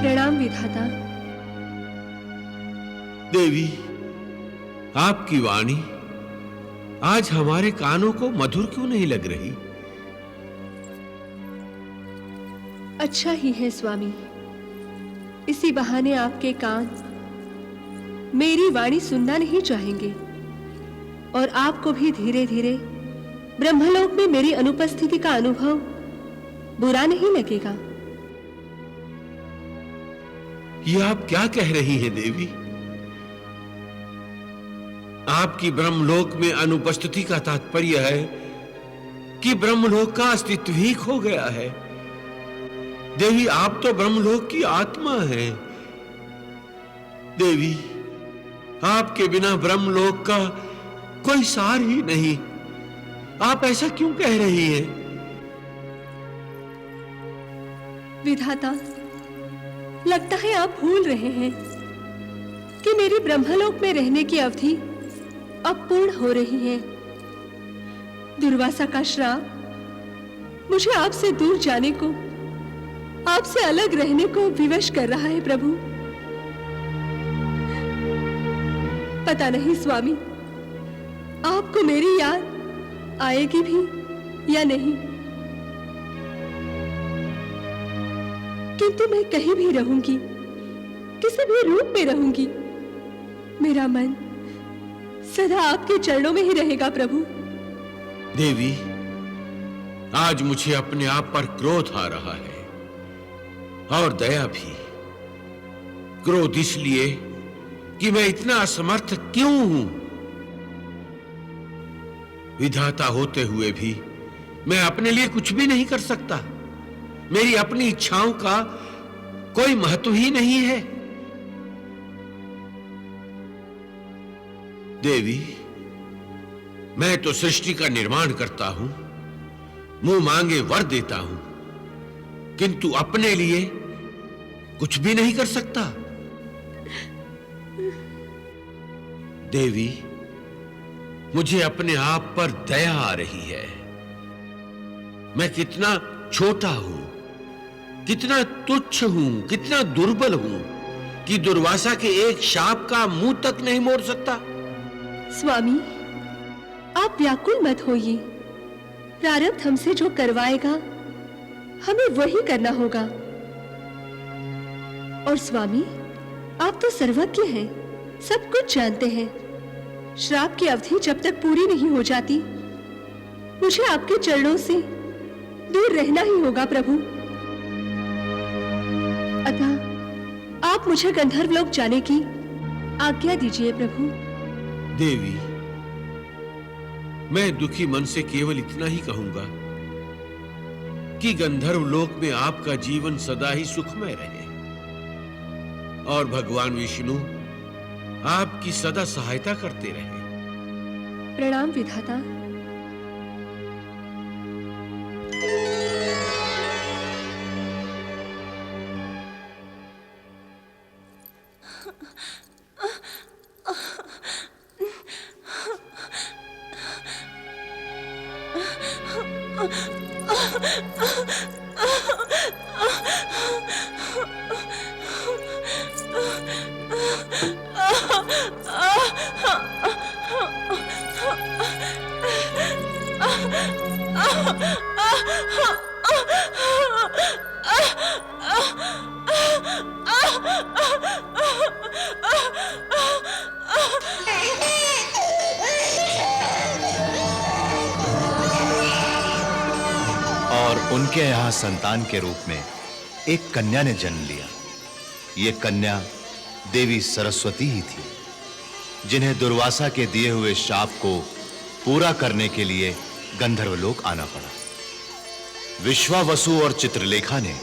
प्रणाम विधाता। देवी, आपकी वाणी आज हमारे कानों को मधुर क्यों नहीं लग रही? अच्छा ही है स्वामी, इसी बहाने आपके कान मेरी वाणी सुनना नहीं चाहेंगे और आपको भी धीरे धीरे ब्रह्मलोक में मेरी अनुपस्थिति का अनुभव बुरा नहीं लगेगा। ये आप क्या कह रही हैं देवी? आपकी ब्रह्मलोक में अनुपस्थिति का तात्पर्य है कि ब्रह्मलोक का अस्तित्व ही खो गया है। देवी, आप तो ब्रह्मलोक की आत्मा हैं। देवी, आपके बिना ब्रह्मलोक का कोई सार ही नहीं। आप ऐसा क्यों कह रही हैं? विधाता, लगता है आप भूल रहे हैं कि मेरी ब्रह्मलोक में रहने की अवधि अब पूर्ण हो रही है। दुर्वासा का श्राप मुझे आपसे दूर जाने को, आपसे अलग रहने को विवश कर रहा है प्रभु। पता नहीं स्वामी, आपको मेरी याद आएगी भी या नहीं, किंतु मैं कहीं भी रहूंगी, किसी भी रूप में रहूंगी, मेरा मन सदा आपके चरणों में ही रहेगा प्रभु। देवी, आज मुझे अपने आप पर क्रोध आ रहा है और दया भी। क्रोध इसलिए कि मैं इतना असमर्थ क्यों हूं। विधाता होते हुए भी मैं अपने लिए कुछ भी नहीं कर सकता। मेरी अपनी इच्छाओं का कोई महत्व ही नहीं है। देवी, मैं तो सृष्टि का निर्माण करता हूं, मुंह मांगे वर देता हूं, किंतु अपने लिए कुछ भी नहीं कर सकता। देवी, मुझे अपने आप पर दया आ रही है। मैं कितना छोटा हूं, कितना तुच्छ हूं, कितना दुर्बल हूं कि दुर्वासा के एक शाप का मुंह तक नहीं मोड़ सकता। स्वामी, आप व्याकुल मत होइए। प्रारब्ध हमसे जो करवाएगा हमें वही करना होगा। और स्वामी, आप तो सर्वज्ञ हैं, सब कुछ जानते हैं। श्राप की अवधि जब तक पूरी नहीं हो जाती, मुझे आपके चरणों से दूर रहना ही होगा प्रभु। अतः आप मुझे गंधर्वलोक जाने की आज्ञा दीजिए प्रभु। देवी, मैं दुखी मन से केवल इतना ही कहूंगा कि गंधर्वलोक में आपका जीवन सदा ही सुखमय रहे और भगवान विष्णु आपकी सदा सहायता करते रहे। प्रणाम विधाता। और उनके यहां संतान के रूप में एक कन्या ने जन्म लिया। यह कन्या देवी सरस्वती ही थी, जिन्हें दुर्वासा के दिए हुए शाप को पूरा करने के लिए गंधर्वलोक आना पड़ा। विश्वावसु और चित्रलेखा ने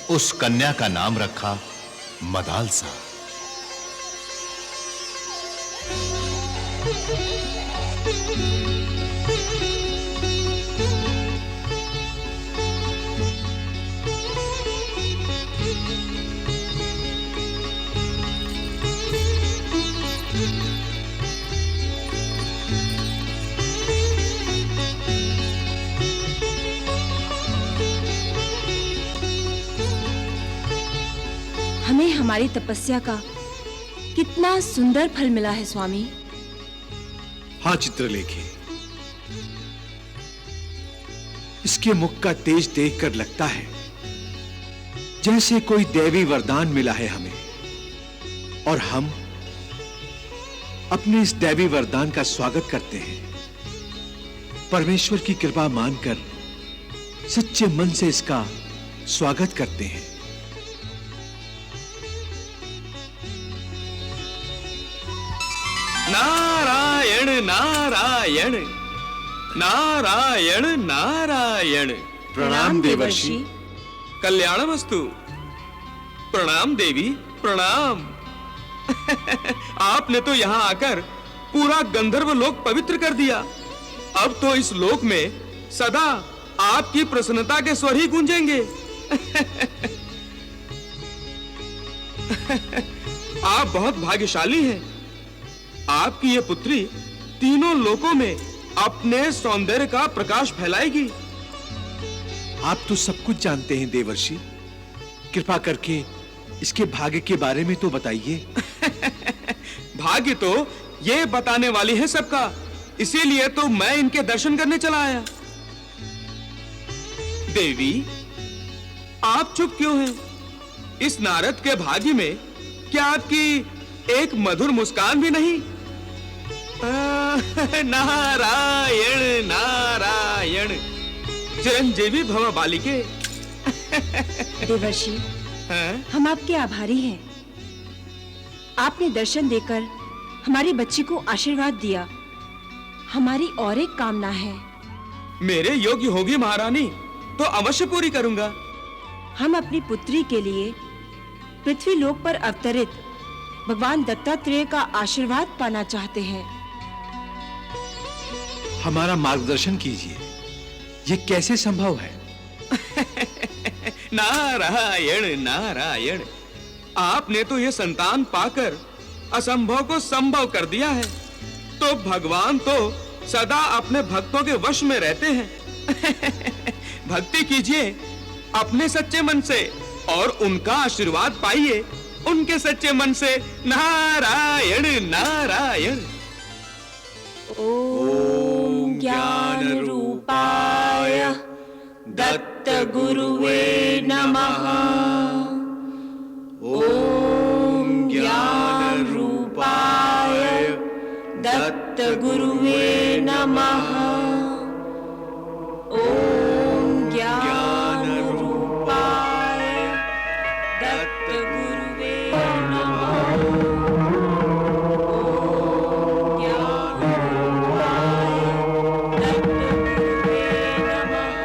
उस कन्या का नाम रखा मदालसा। हमें हमारी तपस्या का कितना सुंदर फल मिला है स्वामी। हाँ चित्रलेखी, इसके मुख का तेज देखकर लगता है जैसे कोई दैवी वरदान मिला है हमें, और हम अपने इस दैवी वरदान का स्वागत करते हैं। परमेश्वर की कृपा मानकर सच्चे मन से इसका स्वागत करते हैं। नारायण नारायण नारायण नारायण। प्रणाम देवर्षि। कल्याणमस्तु। प्रणाम देवी, प्रणाम। आपने तो यहाँ आकर पूरा गंधर्व लोक पवित्र कर दिया। अब तो इस लोक में सदा आपकी प्रसन्नता के स्वर ही गूंजेंगे। आप बहुत भाग्यशाली हैं। आपकी ये पुत्री तीनों लोकों में अपने सौंदर्य का प्रकाश फैलाएगी। आप तो सब कुछ जानते हैं देवर्षि, कृपा करके इसके भाग्य के बारे में तो बताइए। भाग्य तो ये बताने वाली है सबका, इसीलिए तो मैं इनके दर्शन करने चला आया। देवी, आप चुप क्यों हैं? इस नारद के भाग्य में क्या आपकी एक मधुर मुस्कान भी नहीं? नारायण नारायण। चिरंजीवी भव बालिके। देवर्षि, हम आपके आभारी हैं। आपने दर्शन देकर हमारी बच्ची को आशीर्वाद दिया। हमारी और एक कामना है। मेरे योग्य होगी महारानी तो अवश्य पूरी करूंगा। हम अपनी पुत्री के लिए पृथ्वी लोक पर अवतरित भगवान दत्तात्रेय का आशीर्वाद पाना चाहते हैं। हमारा मार्गदर्शन कीजिए, ये कैसे संभव है? नारायण नारायण। आपने तो ये संतान पाकर असंभव को संभव कर दिया है। तो भगवान तो सदा अपने भक्तों के वश में रहते हैं। भक्ति कीजिए अपने सच्चे मन से और उनका आशीर्वाद पाइए उनके सच्चे मन से। नारायण नारायण। ओम ज्ञान रूपाय दत्त गुरुवे नमः। ओम ज्ञान रूपाय दत्त गुरुवे नमः। ओम ज्ञान रूपाय दत्त गुरुवे नमः। ओम ज्ञान रूपाय दत्त गुरुवे नमः।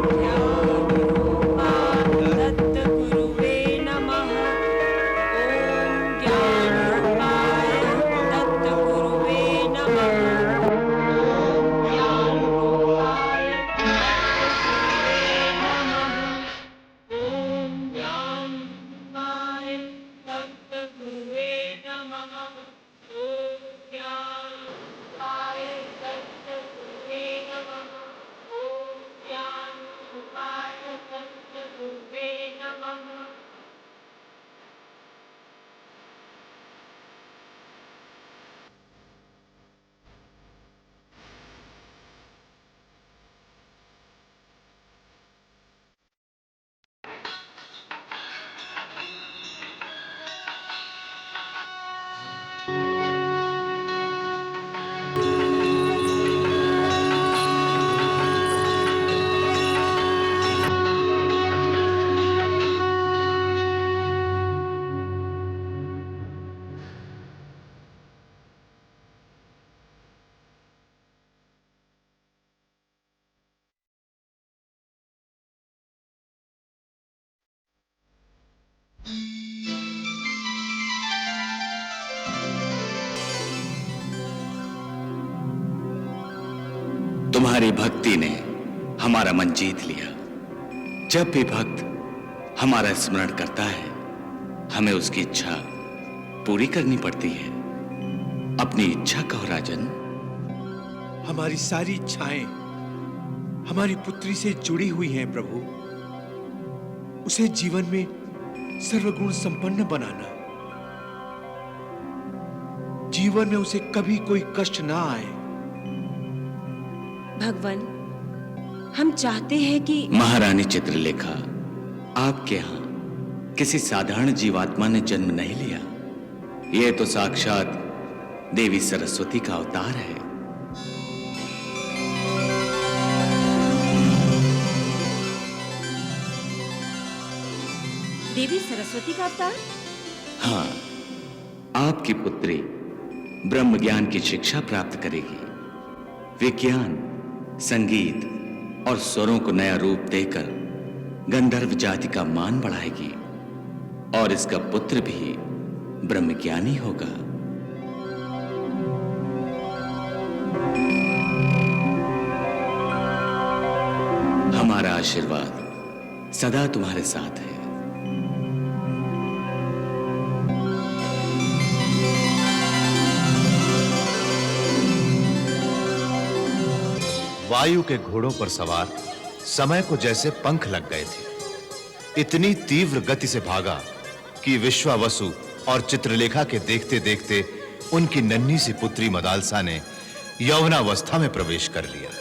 ज्ञान रूपाय दत्त गुरुवे नमः। ओम ज्ञान रूपाय दत्त गुरुवे नमः। ज्ञान रूपाय ओम ज्ञान रूपाय दत्त गुरुवे नमः। ओम ज्ञान रूपाय दत्त गुरुवे नमः। ओम ज्ञान रूपाय दत्त गुरुवे नमः। तुम्हारी भक्ति ने हमारा मन जीत लिया। जब भी भक्त हमारा स्मरण करता है, हमें उसकी इच्छा पूरी करनी पड़ती है। अपनी इच्छा कहो राजन। हमारी सारी इच्छाएं हमारी पुत्री से जुड़ी हुई हैं प्रभु। उसे जीवन में सर्वगुण संपन्न बनाना, जीवन में उसे कभी कोई कष्ट ना आए। भगवान, हम चाहते हैं कि महारानी चित्रलेखा, आपके यहाँ किसी साधारण जीवात्मा ने जन्म नहीं लिया। यह तो साक्षात देवी सरस्वती का अवतार है। देवी सरस्वती का अवतार? हाँ, आपकी पुत्री ब्रह्म ज्ञान की शिक्षा प्राप्त करेगी, विज्ञान, संगीत और स्वरों को नया रूप देकर गंधर्व जाति का मान बढ़ाएगी और इसका पुत्र भी ब्रह्मज्ञानी होगा। हमारा आशीर्वाद सदा तुम्हारे साथ है। वायु के घोड़ों पर सवार समय को जैसे पंख लग गए थे। इतनी तीव्र गति से भागा कि विश्वावसु और चित्रलेखा के देखते देखते उनकी नन्ही सी पुत्री मदालसा ने यौवनावस्था में प्रवेश कर लिया।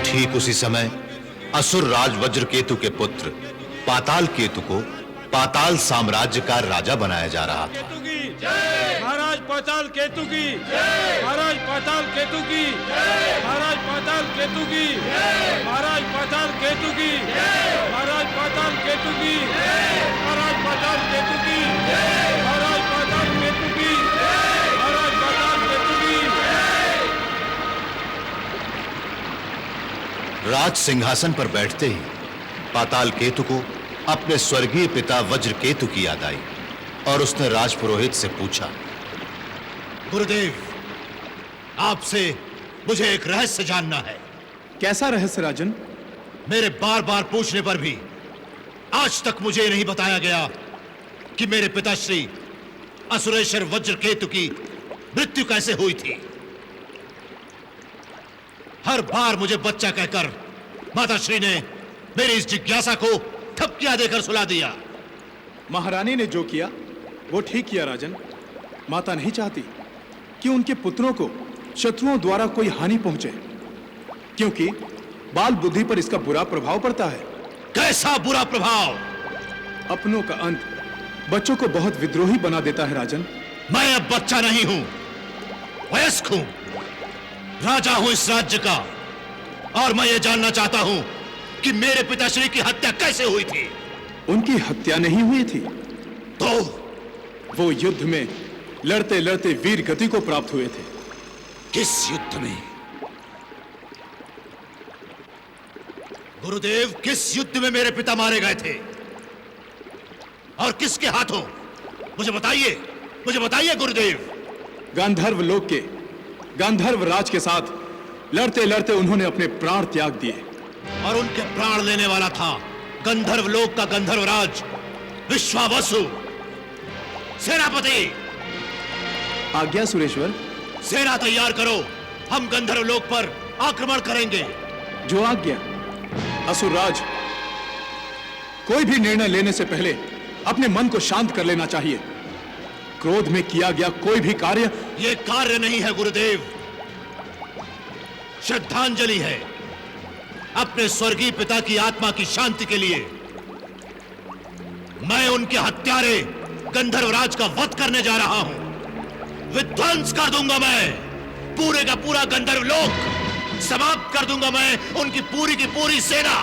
ठीक उसी समय असुर राज वज्रकेतु के पुत्र पाताल केतु को पाताल साम्राज्य का राजा बनाया जा रहा था। महाराज पाताल केतु की, महाराज पाताल केतु की, महाराज पाताल केतु की, महाराज पाताल केतु की, महाराज पाताल केतु की, महाराज पाताल केतु की, महाराज पाताल केतु की, महाराज पाताल केतु की। राज सिंहासन पर बैठते ही पाताल केतु को अपने स्वर्गीय पिता वज्रकेतु की याद आई और उसने राजपुरोहित से पूछा, गुरुदेव, आपसे मुझे एक रहस्य जानना है। कैसा रहस्य राजन? मेरे बार बार पूछने पर भी आज तक मुझे नहीं बताया गया कि मेरे पिताश्री असुरेश्वर वज्रकेतु की मृत्यु कैसे हुई थी। हर बार मुझे बच्चा कहकर माताश्री ने मेरी इस जिज्ञासा को ठपकियां देकर सुला दिया। महारानी ने जो किया वो ठीक किया राजन। माता नहीं चाहती कि उनके पुत्रों को शत्रुओं द्वारा कोई हानि पहुंचे, क्योंकि बाल बुद्धि पर इसका बुरा प्रभाव पड़ता है। कैसा बुरा प्रभाव? अपनों का अंत बच्चों को बहुत विद्रोही बना देता है राजन। मैं अब बच्चा नहीं हूं, वयस्क हूं, राजा हूं इस राज्य का, और मैं ये जानना चाहता हूं कि मेरे पिताश्री की हत्या कैसे हुई थी। उनकी हत्या नहीं हुई थी तो वो युद्ध में लड़ते लड़ते वीर गति को प्राप्त हुए थे। किस युद्ध में? गुरुदेव, किस युद्ध में मेरे पिता मारे गए थे और किसके हाथों? मुझे बताइए गुरुदेव। गांधर्व लोक के गांधर्व राज के साथ लड़ते लड़ते उन्होंने अपने प्राण त्याग दिए। और उनके प्राण लेने वाला था गंधर्व लोक का गंधर्व राज विश्वावसु। सेनापति, आज्ञा सुरेश्वर। सेना तैयार करो, हम गंधर्व लोक पर आक्रमण करेंगे। जो आज्ञा। असुरराज, कोई भी निर्णय लेने से पहले अपने मन को शांत कर लेना चाहिए। क्रोध में किया गया कोई भी कार्य यह कार्य नहीं है गुरुदेव, श्रद्धांजलि है अपने स्वर्गीय पिता की आत्मा की शांति के लिए। मैं उनके हत्यारे गंधर्वराज का वध करने जा रहा हूं। विध्वंस कर दूंगा मैं पूरे का पूरा गंधर्व लोक, समाप्त कर दूंगा मैं उनकी पूरी की पूरी सेना।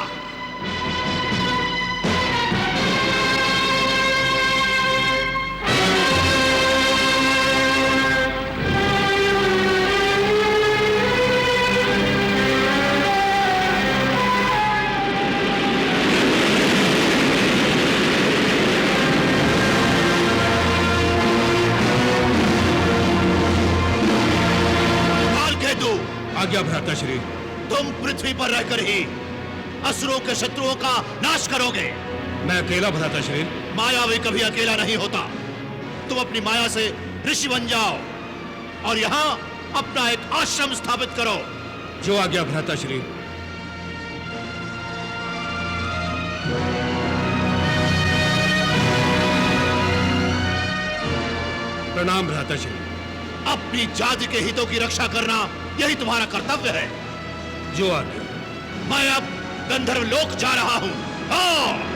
भ्राताश्री। तुम पृथ्वी पर रहकर ही असुरों के शत्रुओं का नाश करोगे। मैं अकेला भ्राताश्री? मायावी कभी अकेला नहीं होता। तुम अपनी माया से ऋषि बन जाओ और यहाँ अपना एक आश्रम स्थापित करो। जो आ गया भ्राताश्री। प्रणाम भ्राताश्री। अपनी जाति के हितों की रक्षा करना यही तुम्हारा कर्तव्य है। जो आ गया। मैं अब गंधर्व लोक जा रहा हूं। हाँ।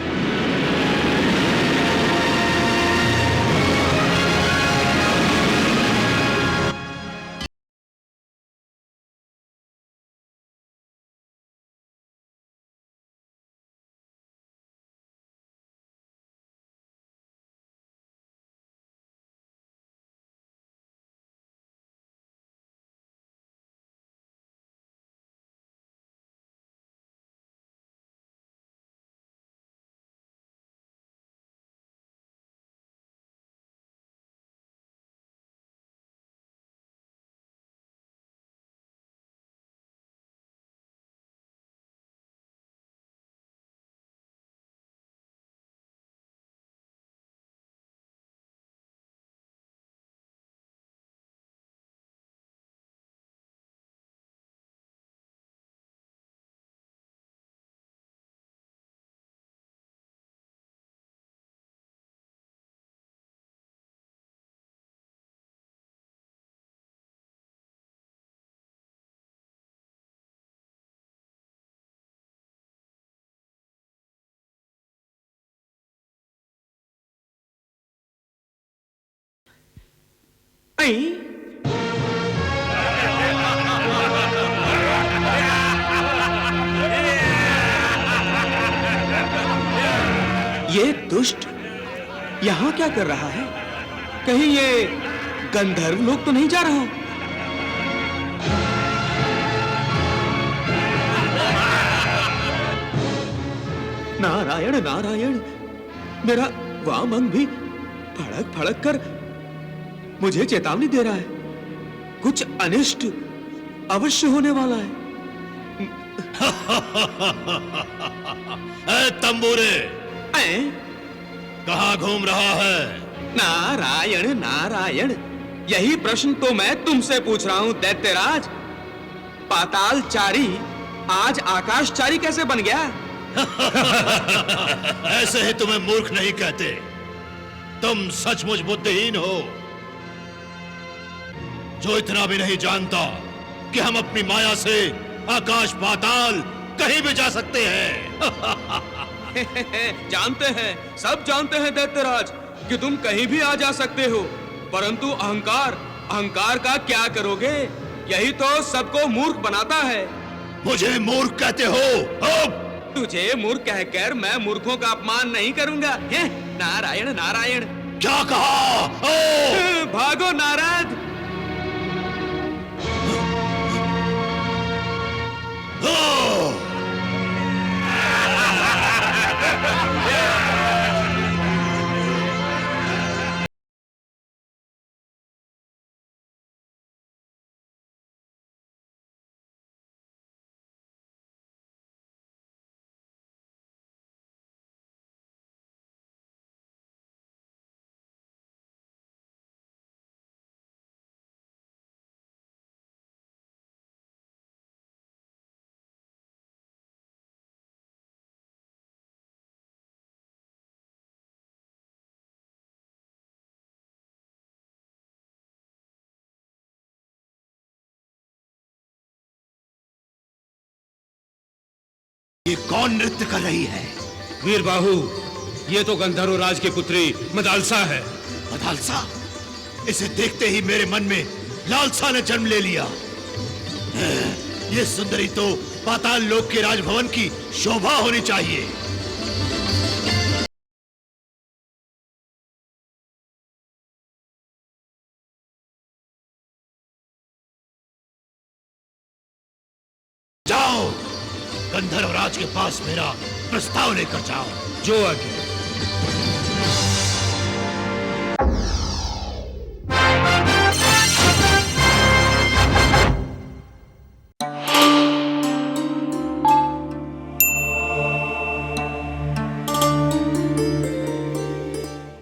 ये दुष्ट यहां क्या कर रहा है? कहीं ये गंधर्व लोग तो नहीं जा रहा? नारायण नारायण, मेरा वाम अंग भी फड़क फड़क कर मुझे चेतावनी दे रहा है। कुछ अनिष्ट अवश्य होने वाला है। ए तंबूरे, कहां घूम रहा है? नारायण नारायण, यही प्रश्न तो मैं तुमसे पूछ रहा हूं दैत्यराज। पातालचारी आज आकाशचारी कैसे बन गया? ऐसे ही तुम्हें मूर्ख नहीं कहते। तुम सचमुच बुद्धिहीन हो, जो इतना भी नहीं जानता कि हम अपनी माया से आकाश पाताल कहीं भी जा सकते हैं। जानते हैं, सब जानते हैं दैत्यराज कि तुम कहीं भी आ जा सकते हो, परंतु अहंकार, अहंकार का क्या करोगे? यही तो सबको मूर्ख बनाता है। मुझे मूर्ख कहते हो? तुझे मूर्ख कहकर मैं मूर्खों का अपमान नहीं करूंगा। नारायण नारायण। क्या कहा? भागो नारद। ये कौन नृत्य कर रही है? वीरबाहु, ये तो गंधर्व राज की पुत्री मदालसा है। मदालसा? इसे देखते ही मेरे मन में लालसा ने जन्म ले लिया। ये सुंदरी तो पाताल लोक के राजभवन की शोभा होनी चाहिए। जाओ, गंधर्व राज के पास मेरा प्रस्ताव लेकर जाओ। जो आगे।